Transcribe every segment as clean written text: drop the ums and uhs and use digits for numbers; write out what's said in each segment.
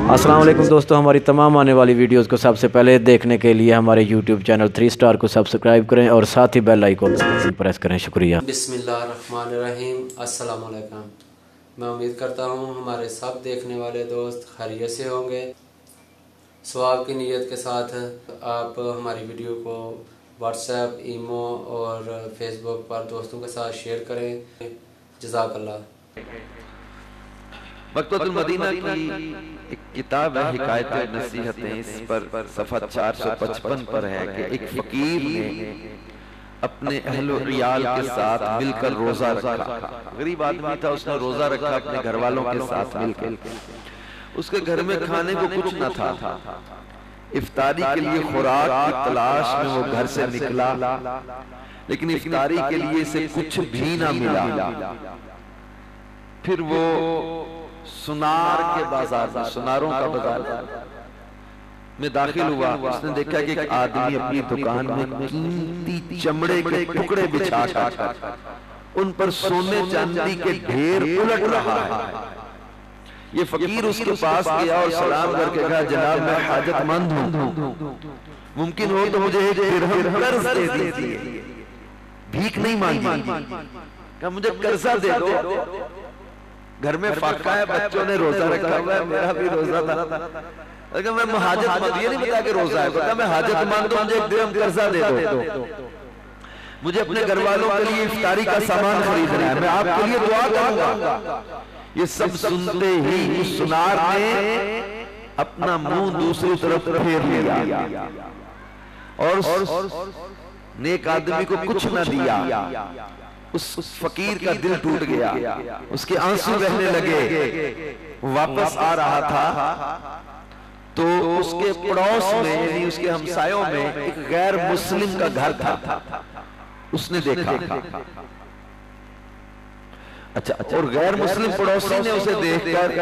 अस्सलाम वालेकुम दोस्तों, हमारी तमाम आने वाली वीडियोस को सबसे पहले देखने के लिए हमारे यूट्यूब चैनल 3 स्टार को सब्सक्राइब करें और साथ ही बेल आइकन प्रेस करें। शुक्रिया। बिस्मिल्लाहिर्रहमानिर्रहीम। अस्सलाम वालेकुम। मैं उम्मीद करता हूँ हमारे सब देखने वाले दोस्त खैरियत से होंगे। सवाब की नीयत के साथ आप हमारी वीडियो को व्हाट्सएप, ईमो और फेसबुक पर दोस्तों के साथ शेयर करें। जज़ाकल्लाह। मकतबतुल मदीना की एक किताब है हिकायत और नसीहतें, इस पर सफ़ा 455 पर है कि एक फकीर ने अपने अहलो रियाल के साथ मिलकर रोजा रखा। गरीब आदमी था, उसने रोजा रखा अपने घर वालों के साथ मिलकर। उसके घर में खाने को कुछ न था। इफ्तारी के लिए खुराक की तलाश में वो घर से निकला, लेकिन इफ्तारी के लिए इसे कुछ भी ना मिला। फिर वो सुनार के बाजार में, सुनारों का बाजार में दाखिल हुआ। उसने देखा कि एक आदमी अपनी दुकान में कीमती चमड़े के टुकड़े बिछाकर उन पर सोने चांदी के ढेर उलट रहा है। ये फकीर उसके पास गया और सलाम करके कहा, जनाब मैं हाजतमंद हूँ, मुमकिन हो तो मुझे एक दिरहम कर्ज दे दीजिए। भीख नहीं मांगी, कहा मुझे कर्जा दे दो। घर में फाका है, बच्चों ने रोजा रखा हुआ है, मेरा भी रोजा था। अगर मैं हाजतमंद, ये नहीं बता के रोजा है, बता मैं हाजतमंद हूं, मुझे एक दिरहम कर्जा दे दो। मुझे अपने घर वालों के लिए इफ्तारी का सामान खरीदना है, मैं आपके लिए दुआ करूंगा। ये सब सुनते ही उस सुनार ने अपना मुंह दूसरी तरफ फेर लिया और नेक आदमी को कुछ न दिया। उस फकीर का दिल टूट गया, उसके आंसू बहने लगे। वापस आ रहा था तो उसके पड़ोस में, यानी उसके हमसायों में एक गैर मुस्लिम का घर था। उसने देखा, अच्छा, और गैर मुस्लिम पड़ोसी ने उसे देखकर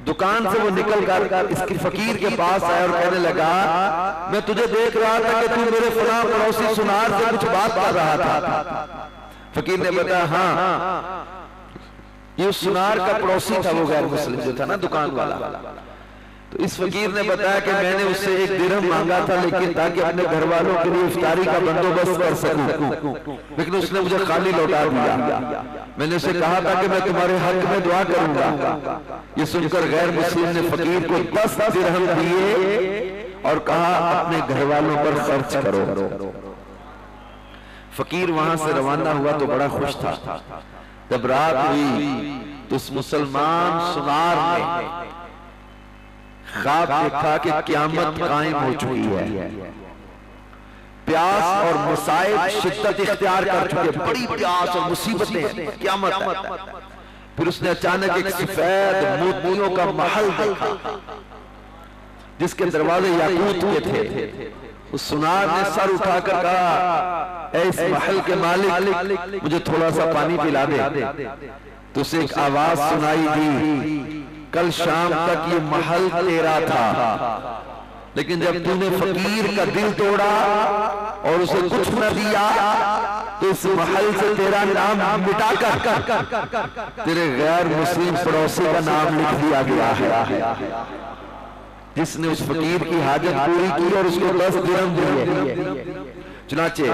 दुकान से वो निकलकर इसके फकीर के पास आया और कहने लगा, मैं तुझे देख रहा था कि तू मेरे फलां पड़ोसी सुनार से कुछ बात कर रहा था। फकीर ने बताया, हाँ, ये सुनार का पड़ोसी था, वो गैर मुस्लिम जो था ना, दुकान वाला। तो इस फकीर ने बताया कि मैंने उससे एक दिरहम मांगा था, लेकिन ताकि अपने घर वालों के लिए इफ्तारी का बंदोबस्त कर सकूं, लेकिन उसने मुझे खाली लौटा दिया। मैंने उसे कहा था कि मैं तुम्हारे हक में दुआ करूंगा। ये सुनकर गैर मुस्लिम ने फकीर को 10 दिरहम दिए और कहा अपने घर वालों पर खर्च करो। फकीर वहां से रवाना हुआ तो बड़ा खुश था। जब रात हुई तो उस मुसलमान सुनार ने ख्वाब देखा कि क़यामत कायम हो चुकी है। प्यास और मुसाइब शिद्दत इख्तियार कर चुके, बड़ी प्यास और मुसीबतें, क़यामत। फिर उसने अचानक एक सफेद मोतियों का महल देखा जिसके दरवाजे याकूत के थे। उस सुनार ने सर उठाकर कहा, ऐ इस महल के मालिक, मुझे थोड़ा सा पानी पिला दे। तो उसे एक आवाज सुनाई दी, कल शाम तक ये महल तेरा था, लेकिन जब तूने फकीर का दिल तोड़ा और उसे कुछ न दिया तो इस महल से तेरा नाम मिटाकर तेरे गैर मुस्लिम पड़ोसी का नाम लिख दिया गया है, जिसने उस फकीर की हाजत पूरी की और उसको 10 दिरहम दिए। चुनाचे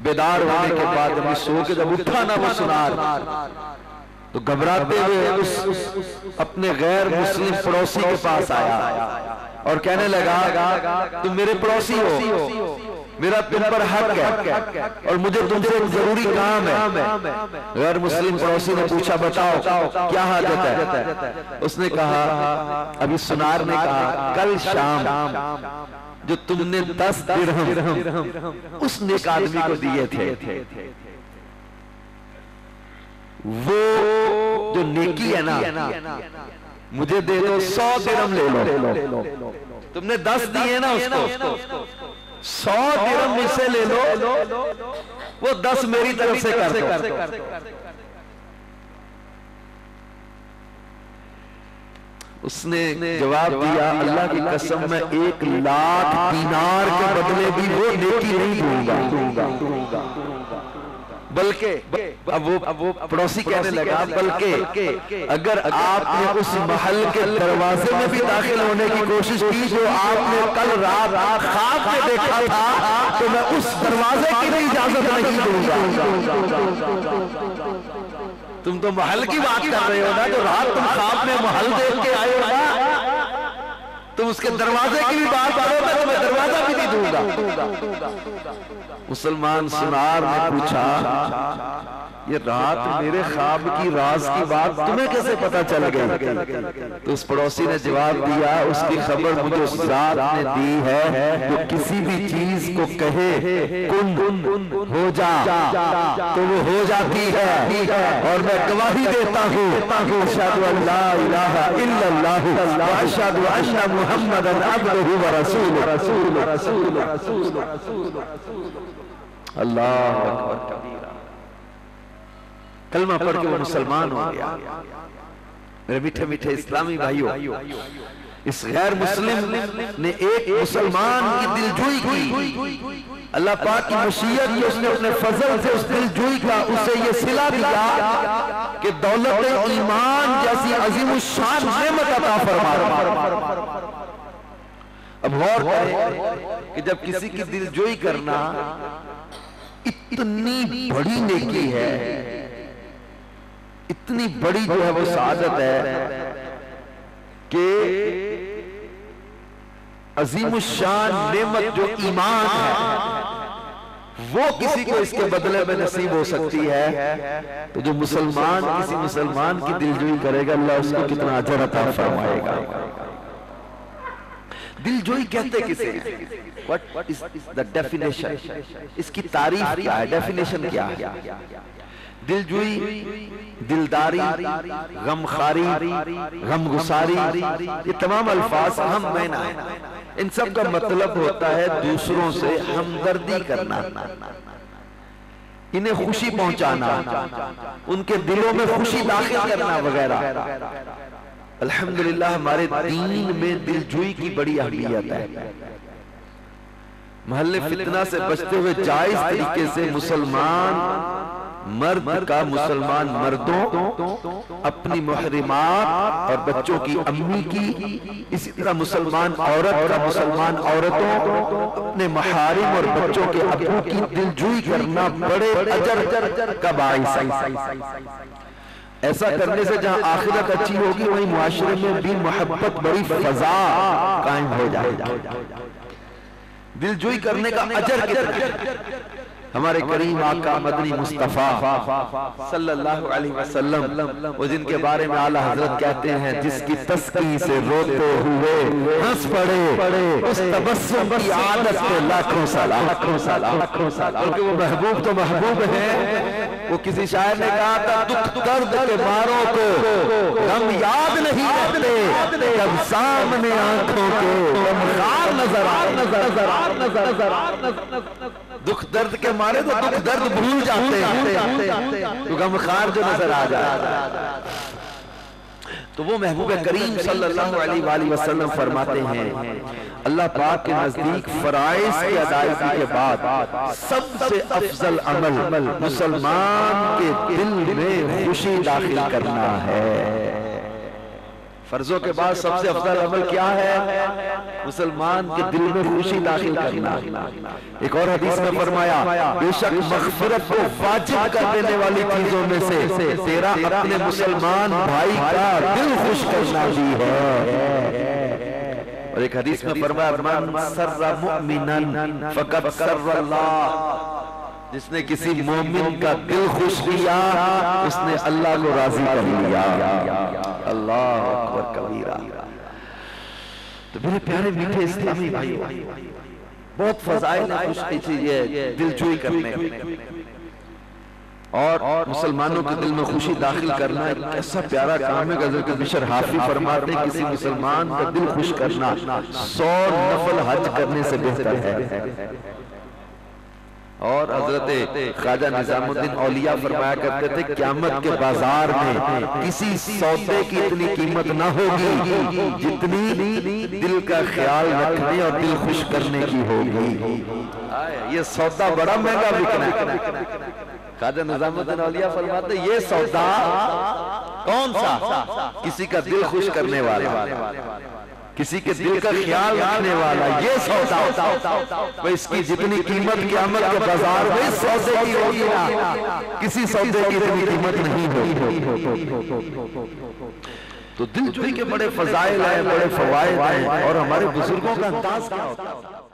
बेदार होने के बाद जब सो के जब उठा ना वो सुनार, तो घबराते हुए उस अपने गैर मुस्लिम पड़ोसी के पास आया और कहने लगा, तुम मेरे पड़ोसी हो, मेरा तुम पर हक है और मुझे तुमसे एक जरूरी काम है। गैर मुस्लिम पड़ोसी ने पूछा, बताओ क्या हाजत है? उसने कहा, अभी सुनार ने कहा, कल शाम जो तुमने 10 दिरहम उस नेक आदमी को दिए थे, वो जो नेकी है ना, मुझे दे दो, 100 दिरहम ले लो। तुमने 10 दिए ना उसको, 100 दिरहम मुझसे ले लो, वो 10 मेरी तरफ से कर दो। उसने जवाब दिया, अल्लाह की कसम मैं 1 लाख दीनार के बदले भी वो नेकी नहीं दूंगा। बल्कि अब वो पड़ोसी कहने लगा, बल्कि अगर आपने उस महल के दरवाजे में भी दाखिल होने की कोशिश की जो आपने कल रात ख्वाब में देखा था, तो मैं उस दरवाजे की भी इजाजत नहीं दूंगा। तुम तो महल की बात कर रहे हो ना, जो रात तुम ख्वाब में महल देख के आए हो ना, तुम उसके दरवाजे की भी बात करो, मैं तुम्हें दरवाजा भी नहीं दूंगा। मुसलमान सुनार ने पूछा, ये रात मेरे ख्वाब की राज की बात तुम्हें कैसे पता चल गई? तो उस पड़ोसी ने जवाब दिया, उसकी खबर मुझे उस रात ने दी है जो किसी भी चीज को कहे कुन हो जा तो वो हो जाती है। और मैं गवाही देता हूँ, अशहदु अल्ला इलाहा इल्लल्लाह व अशहदु अन्ना मुहम्मदन अब्दुहु व रसूलुहु। अल्लाह अकबर कबीरा। कलमा पढ़ के वो मुसलमान हो गया। मेरे मीठे मीठे इस्लामी भाइयों, इस गैर मुस्लिम ने एक मुसलमान की दिलजोई की। अल्लाह पाक की मशीयत में उसने अपने फजल से उस दिलजोई का उसे ये सिला दिया कि दौलत ईमान जैसी अजीम शान नेमत अता फरमा। अब गौर करें कि जब किसी की दिलजोई करना इतनी बड़ी नेकी है, इतनी बड़ी जो है वो सादत है कि अजीमुशान नेमत जो ईमान है वो किसी को इसके बदले में नसीब हो सकती है। तो जो मुसलमान किसी मुसलमान की दिलजोई करेगा, अल्लाह उसको कितना अजर अता फरमाएगा। दिलजोई कहते किसे हैं? What is the definition? इसकी तारीफ क्या है, डेफिनेशन क्या है? दिलजोई, दिलदारी, गमखारी, गमगुसारी, ये तमाम अल्फाज हम मैना है। इन सब का मतलब होता है दूसरों से हमदर्दी करना, इन्हें खुशी पहुंचाना, उनके दिलों में खुशी दाखिल करना वगैरह। अल्हम्दुलिल्लाह हमारे दीन में दिलजोई की बड़ी अहमियत है। महल्ले फितना से बचते हुए जायज तरीके से मुसलमान मर्द का मुसलमान मर्दों, अपनी मुहरिमात और बच्चों की अम्मी की, इसी तरह मुसलमान औरत का मुसलमान औरतों, अपने महारिम और बच्चों के अब्बू की दिलजोई करना बड़े अजर का बाइस है। ऐसा करने से जहां आखिरत अच्छी होगी, वहीं मुआशरे में भी मोहब्बत बड़ी फजा कायम हो जाएगा। दिलजोई करने का अजर कितना? हमारे करीम आका मदनी मुस्तफा सल्लल्लाहु अलैहि वसल्लम, वो जिनके बारे में आला हजरत कहते हैं, जिसकी तस्की से रोते हुए हंस पड़े, उस तबस्सुम की आदत पे लाखों सलाम। क्योंकि वो महबूब तो महबूब है। वो किसी शायर ने कहा था, दुख दर्द के मारों को हम याद नहीं रहते, जब सामने आंखों के गमखार नजर आ। दुख दर्द के मारे तो दुख दर्द भूल जाते हैं, तो गमखार जो नजर आ जाए। तो वो महबूब करीम सल्लल्लाहु अलैहि वसल्लम फरमाते हैं, अल्लाह पाक के नजदीक फराइज की अदायगी के बाद सबसे अफजल अमल मुसलमान के दिल में खुशी दाखिल करना है। फर्जों के बाद सबसे अफजल अमल क्या है? मुसलमान के दिल में खुशी दाखिल करना। एक और हदीस में फरमाया, बेशक मग़फ़िरत को वाजिब कर देने वाली चीजों में से तेरा अपने मुसलमान भाई का दिल खुश करना भी है। और एक हदीस में फरमाया, मन सर्रा मुमिनन फ़क़द सर्रल्लाह, जिसने किसी मोमिन का दिल खुश किया, उसने अल्लाह को राजी कर लिया। अल्लाह अकबर कबीरा। तो मेरे प्यारे मीठे इस्लामी भाइयों, बहुत फज़ाइल है खुशी चीज़ दिलजोई करने और मुसलमानों के दिल में खुशी दाखिल करना एक ऐसा प्यारा काम है। हज़रत बिशर हाफी फरमाते हैं, किसी मुसलमान का दिल खुश करना 100 नफल हज करने से बेहतर है। और हजरत ख्वाजा निजामुद्दीन औलिया फरमाया करते थे, क़यामत के बाजार में किसी सौदे की इतनी कीमत ना होगी जितनी दिल का ख्याल रखने और दिल खुश करने की होगी। ये सौदा बड़ा महंगा बिकना है। ख्वाजा निजामुद्दीन औलिया फरमाते ये सौदा कौन सा, किसी का दिल खुश करने वाला, किसी के दिल का ख्याल रखने वाला, ये सौदा तो इसकी जितनी कीमत क़यामत के बाजार में सौदे की होगी ना, किसी सौदे की इतनी कीमत नहीं होगी। तो दिलजोई के बड़े फजाइल हैं, बड़े फवाइद हैं, और हमारे बुजुर्गों का अंदाज क्या होता है।